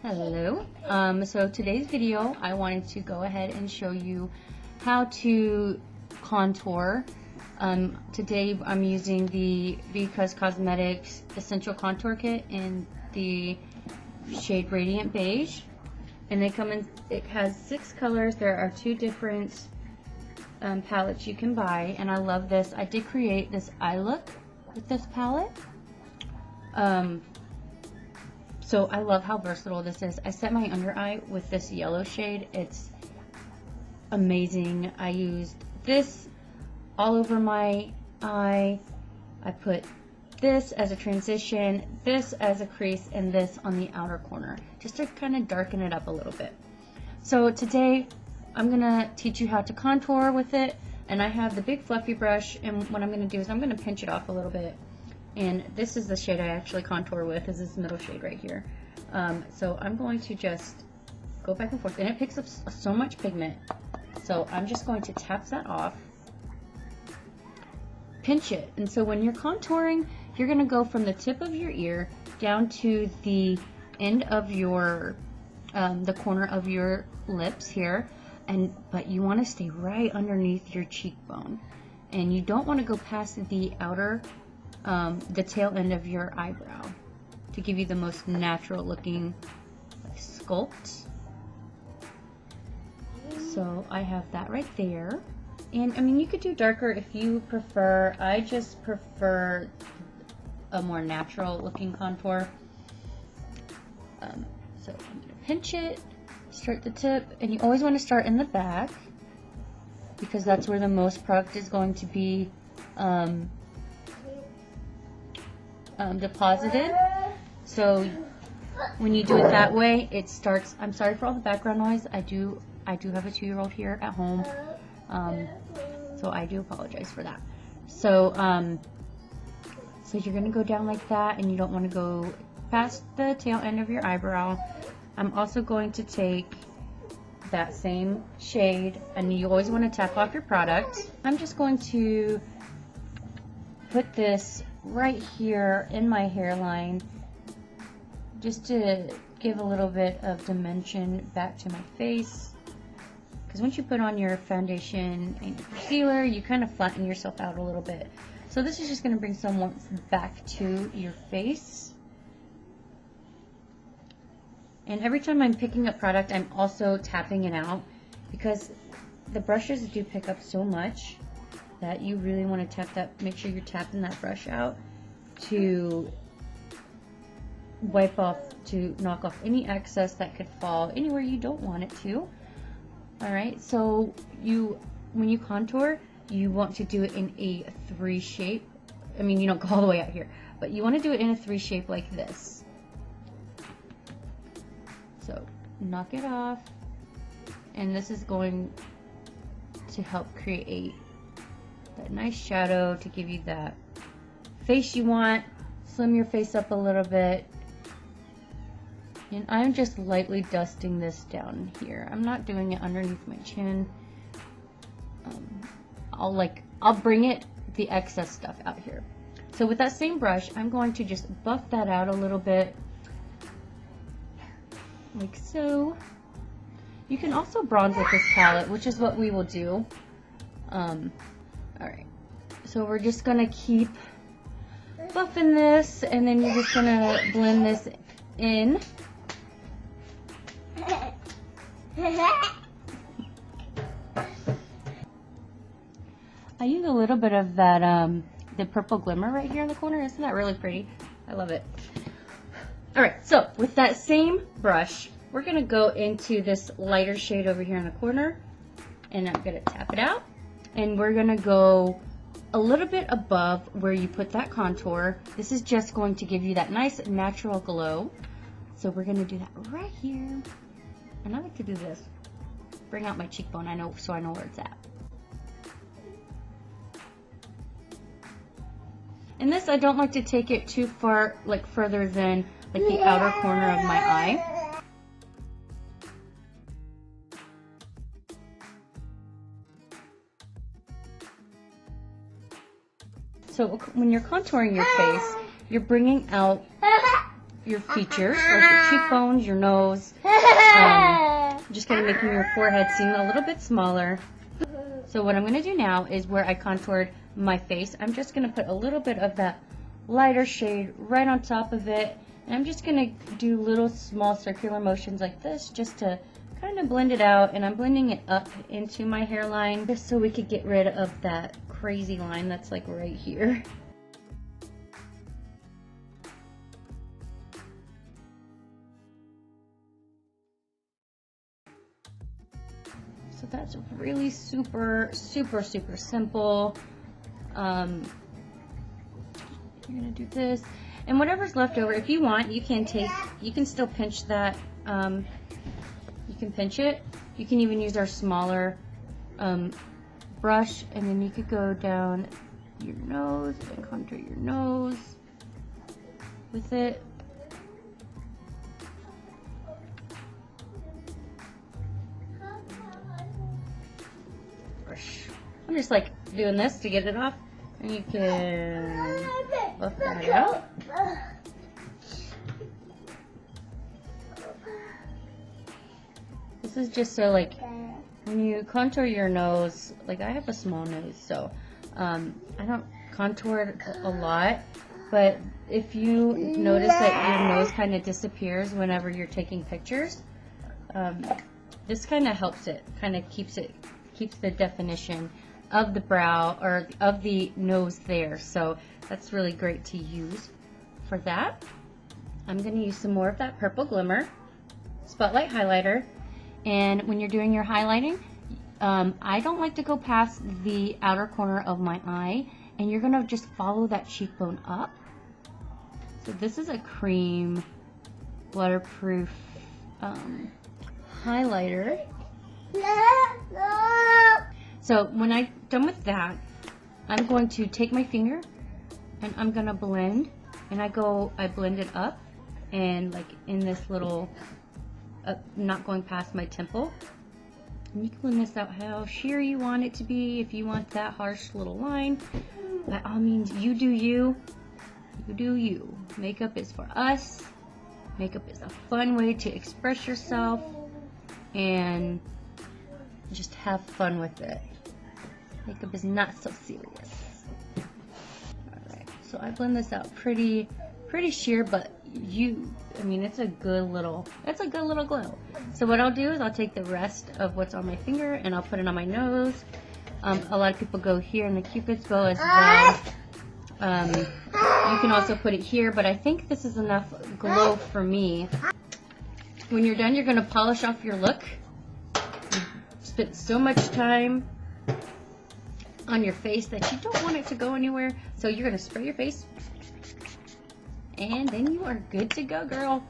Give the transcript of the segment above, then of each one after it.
Hello. So today's video, I wanted to go ahead and show you how to contour. Today I'm using the Because Cosmetics Essential Contour Kit in the shade Radiant Beige, and they come in. It has 6 colors. There are 2 different palettes you can buy, and I love this. I did create this eye look with this palette. So I love how versatile this is. I set my under eye with this yellow shade. It's amazing. I used this all over my eye. I put this as a transition, this as a crease, and this on the outer corner, just to kind of darken it up a little bit. So today I'm gonna teach you how to contour with it, and I have the big fluffy brush, and what I'm gonna do is I'm gonna pinch it off a little bit. And this is the shade I actually contour with, is this middle shade right here. So I'm going to just go back and forth, and it picks up so much pigment. So I'm just going to tap that off, pinch it. And so when you're contouring, you're gonna go from the tip of your ear down to the end of your, the corner of your lips here. But you wanna stay right underneath your cheekbone. And you don't wanna go past the outer, the tail end of your eyebrow to give you the most natural looking sculpt. So I have that right there, and I mean, you could do darker if you prefer. I just prefer a more natural looking contour. So I'm gonna pinch it, start the tip, and you always want to start in the back because that's where the most product is going to be deposited. So when you do it that way, it starts. I'm sorry for all the background noise. I do have a 2-year-old here at home, so I do apologize for that. So so you're gonna go down like that, and you don't want to go past the tail end of your eyebrow. I'm also going to take that same shade, and you always want to tap off your product. I'm just going to put this right here in my hairline, just to give a little bit of dimension back to my face, because once you put on your foundation and your concealer, you kind of flatten yourself out a little bit. So this is just going to bring some warmth back to your face. And every time I'm picking up product, I'm also tapping it out, because the brushes do pick up so much that you really want to tap that. Make sure you're tapping that brush out to wipe off, to knock off any excess that could fall anywhere you don't want it to. Alright, so when you contour, you want to do it in a 3 shape. I mean, you don't go all the way out here, but you want to do it in a 3 shape like this. So knock it off, and this is going to help create that nice shadow to give you that face you want. Slim your face up a little bit, and I'm just lightly dusting this down here. I'm not doing it underneath my chin. I'll bring the excess stuff out here. So with that same brush, I'm going to just buff that out a little bit, like so. You can also bronze with this palette, which is what we will do. Alright, so we're just gonna keep buffing this, and then you're just gonna blend this in. I use a little bit of that the purple glimmer right here in the corner. Isn't that really pretty? I love it. Alright, so with that same brush, we're gonna go into this lighter shade over here in the corner, and I'm gonna tap it out, and we're gonna go a little bit above where you put that contour. This is just going to give you that nice natural glow. So we're gonna do that right here. And I like to do this. Bring out my cheekbone, so I know where it's at. And this, I don't like to take it too far, like further than like the outer corner of my eye. So when you're contouring your face, you're bringing out your features, like your cheekbones, your nose. Just kind of making your forehead seem a little bit smaller. So what I'm going to do now is where I contoured my face, I'm just going to put a little bit of that lighter shade right on top of it. And I'm just going to do little small circular motions like this just to kind of blend it out. And I'm blending it up into my hairline just so we could get rid of that crazy line that's like right here. So that's really super simple. You're gonna do this, and whatever's left over, if you want, you can still pinch that. You can pinch it. You can even use our smaller brush, and then you could go down your nose and contour your nose with it. I'm just like doing this to get it off, and you can buff that out. This is just so like when you contour your nose, like I have a small nose, so I don't contour it a lot, but if you notice that your nose kind of disappears whenever you're taking pictures, this kind of helps it, kind of keeps the definition of the brow or of the nose there. So that's really great to use for that. I'm going to use some more of that purple Glimmer Spotlight highlighter. And when you're doing your highlighting, I don't like to go past the outer corner of my eye, and you're going to just follow that cheekbone up. So this is a cream waterproof highlighter. So when I'm done with that, I'm going to take my finger and I'm gonna blend, and I blend it up and like in this little, not going past my temple. And you can blend this out how sheer you want it to be. If you want that harsh little line, by all means, you do you. You do you. Makeup is for us. Makeup is a fun way to express yourself and just have fun with it. Makeup is not so serious. Alright, so I blend this out pretty sheer, but it's a good little glow. So what I'll do is I'll take the rest of what's on my finger and I'll put it on my nose. A lot of people go here and the Cupid's bow as well. You can also put it here, but I think this is enough glow for me. When you're done, you're going to polish off your look. You spent so much time on your face that you don't want it to go anywhere. So you're going to spray your face, and then you are good to go, girl.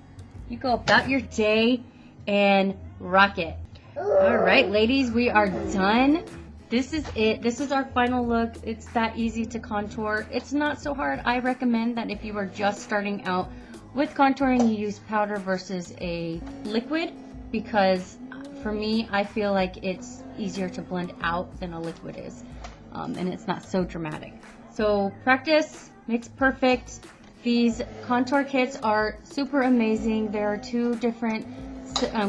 You go about your day and rock it. All right, ladies, we are done. This is it. This is our final look. It's that easy to contour. It's not so hard. I recommend that if you are just starting out with contouring, you use powder versus a liquid, because for me, I feel like it's easier to blend out than a liquid is, and it's not so dramatic. So practice makes perfect. These contour kits are super amazing. There are two different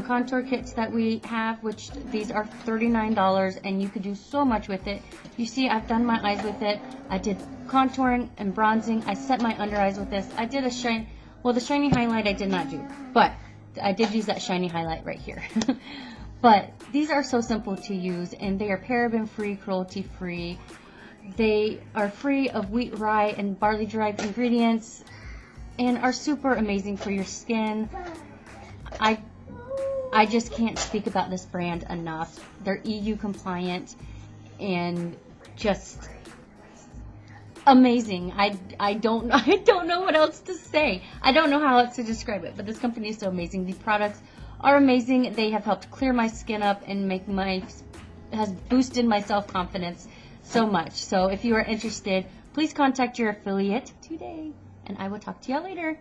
contour kits that we have, which these are $39, and you could do so much with it. You see, I've done my eyes with it. I did contouring and bronzing. I set my under eyes with this. I did a shine. Well, the shiny highlight I did not do, but I did use that shiny highlight right here. But these are so simple to use, and they are paraben-free, cruelty-free. They are free of wheat, rye, and barley-derived ingredients, and are super amazing for your skin. I just can't speak about this brand enough. They're EU compliant and just amazing. I don't know what else to say. I don't know how else to describe it, but this company is so amazing. These products are amazing. They have helped clear my skin up and has boosted my self-confidence so much. So if you are interested, please contact your affiliate today, and I will talk to y'all later.